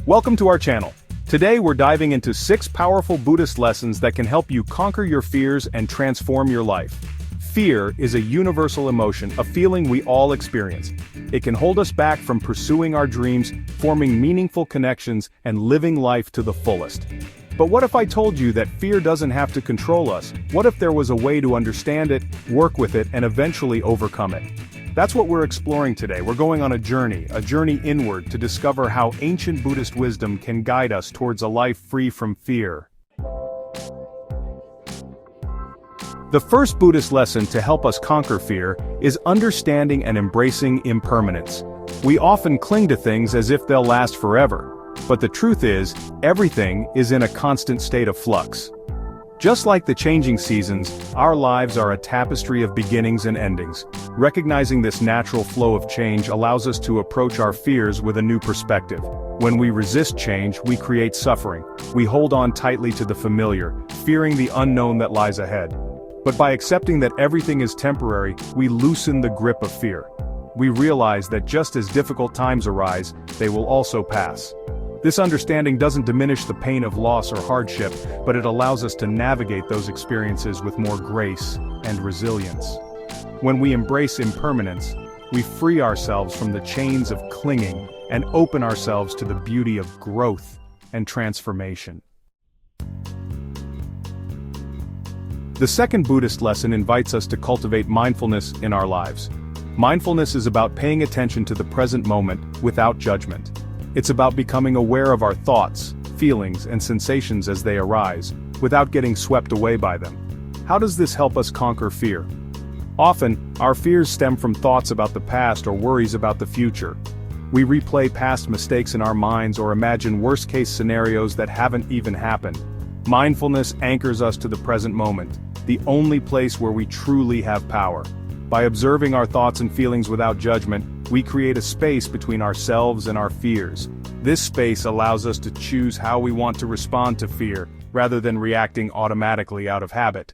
Welcome to our channel. Today we're diving into 6 powerful Buddhist lessons that can help you conquer your fears and transform your life. Fear is a universal emotion, a feeling we all experience. It can hold us back from pursuing our dreams, forming meaningful connections, and living life to the fullest. But what if I told you that fear doesn't have to control us? What if there was a way to understand it, work with it, and eventually overcome it? That's what we're exploring today. We're going on a journey inward to discover how ancient Buddhist wisdom can guide us towards a life free from fear. The first Buddhist lesson to help us conquer fear is understanding and embracing impermanence. We often cling to things as if they'll last forever. But the truth is, everything is in a constant state of flux. Just like the changing seasons, our lives are a tapestry of beginnings and endings. Recognizing this natural flow of change allows us to approach our fears with a new perspective. When we resist change, we create suffering. We hold on tightly to the familiar, fearing the unknown that lies ahead. But by accepting that everything is temporary, we loosen the grip of fear. We realize that just as difficult times arise, they will also pass. This understanding doesn't diminish the pain of loss or hardship, but it allows us to navigate those experiences with more grace and resilience. When we embrace impermanence, we free ourselves from the chains of clinging and open ourselves to the beauty of growth and transformation. The second Buddhist lesson invites us to cultivate mindfulness in our lives. Mindfulness is about paying attention to the present moment without judgment. It's about becoming aware of our thoughts, feelings, and sensations as they arise, without getting swept away by them. How does this help us conquer fear? Often, our fears stem from thoughts about the past or worries about the future. We replay past mistakes in our minds or imagine worst-case scenarios that haven't even happened. Mindfulness anchors us to the present moment, the only place where we truly have power. By observing our thoughts and feelings without judgment, we create a space between ourselves and our fears. This space allows us to choose how we want to respond to fear, rather than reacting automatically out of habit.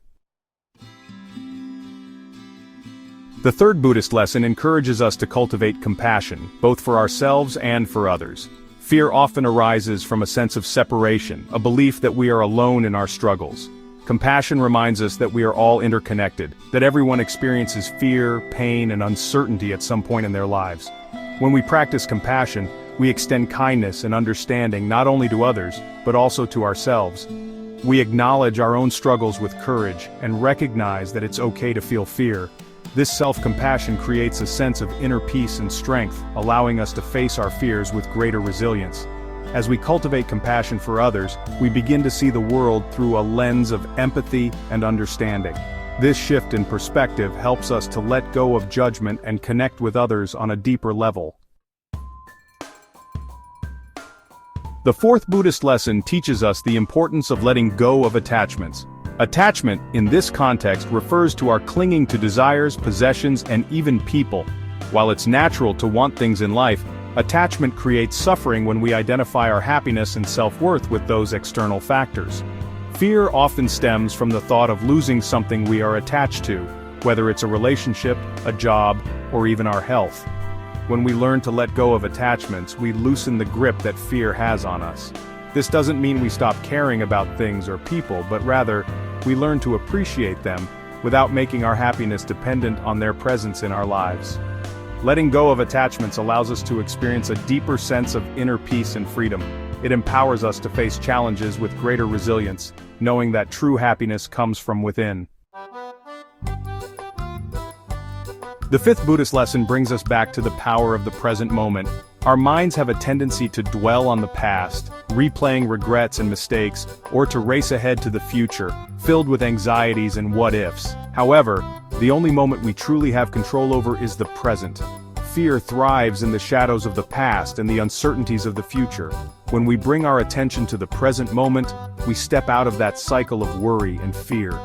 The third Buddhist lesson encourages us to cultivate compassion, both for ourselves and for others. Fear often arises from a sense of separation, a belief that we are alone in our struggles. Compassion reminds us that we are all interconnected, that everyone experiences fear, pain, and uncertainty at some point in their lives. When we practice compassion, we extend kindness and understanding not only to others, but also to ourselves. We acknowledge our own struggles with courage and recognize that it's okay to feel fear. This self-compassion creates a sense of inner peace and strength, allowing us to face our fears with greater resilience. As we cultivate compassion for others, we begin to see the world through a lens of empathy and understanding. This shift in perspective helps us to let go of judgment and connect with others on a deeper level. The fourth Buddhist lesson teaches us the importance of letting go of attachments. Attachment, in this context, refers to our clinging to desires, possessions, and even people. While it's natural to want things in life, attachment creates suffering when we identify our happiness and self-worth with those external factors. Fear often stems from the thought of losing something we are attached to, whether it's a relationship, a job, or even our health. When we learn to let go of attachments, we loosen the grip that fear has on us. This doesn't mean we stop caring about things or people, but rather, we learn to appreciate them without making our happiness dependent on their presence in our lives. Letting go of attachments allows us to experience a deeper sense of inner peace and freedom. It empowers us to face challenges with greater resilience, knowing that true happiness comes from within. The fifth Buddhist lesson brings us back to the power of the present moment. Our minds have a tendency to dwell on the past, replaying regrets and mistakes, or to race ahead to the future, filled with anxieties and what-ifs. However, the only moment we truly have control over is the present. Fear thrives in the shadows of the past and the uncertainties of the future. When we bring our attention to the present moment, we step out of that cycle of worry and fear.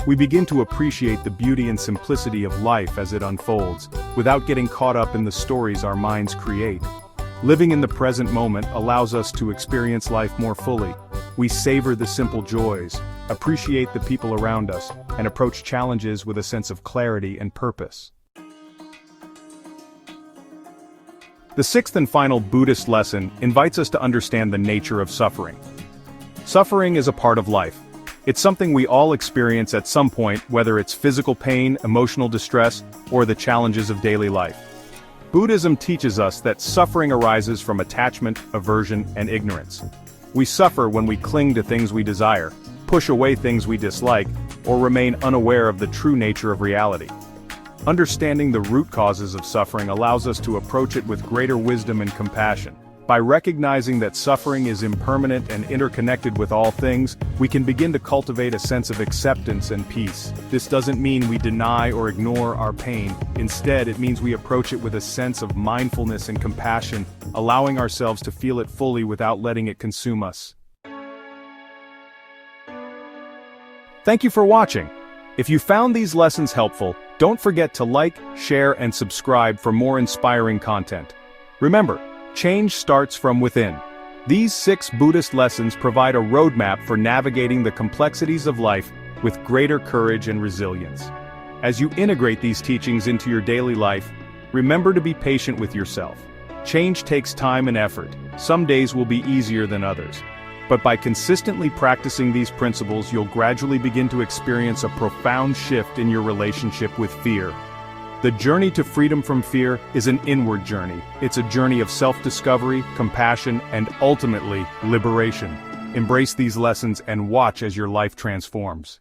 We begin to appreciate the beauty and simplicity of life as it unfolds, without getting caught up in the stories our minds create. Living in the present moment allows us to experience life more fully. We savor the simple joys, appreciate the people around us, and approach challenges with a sense of clarity and purpose. The sixth and final Buddhist lesson invites us to understand the nature of suffering. Suffering is a part of life. It's something we all experience at some point, whether it's physical pain, emotional distress, or the challenges of daily life. Buddhism teaches us that suffering arises from attachment, aversion, and ignorance. We suffer when we cling to things we desire, push away things we dislike, or remain unaware of the true nature of reality. Understanding the root causes of suffering allows us to approach it with greater wisdom and compassion. By recognizing that suffering is impermanent and interconnected with all things, we can begin to cultivate a sense of acceptance and peace. This doesn't mean we deny or ignore our pain. Instead, it means we approach it with a sense of mindfulness and compassion, allowing ourselves to feel it fully without letting it consume us. Thank you for watching. If you found these lessons helpful, don't forget to like, share, and subscribe for more inspiring content. Remember, change starts from within. These 6 Buddhist lessons provide a roadmap for navigating the complexities of life with greater courage and resilience. As you integrate these teachings into your daily life, remember to be patient with yourself. Change takes time and effort. Some days will be easier than others. But by consistently practicing these principles, you'll gradually begin to experience a profound shift in your relationship with fear. The journey to freedom from fear is an inward journey. It's a journey of self-discovery, compassion, and ultimately, liberation. Embrace these lessons and watch as your life transforms.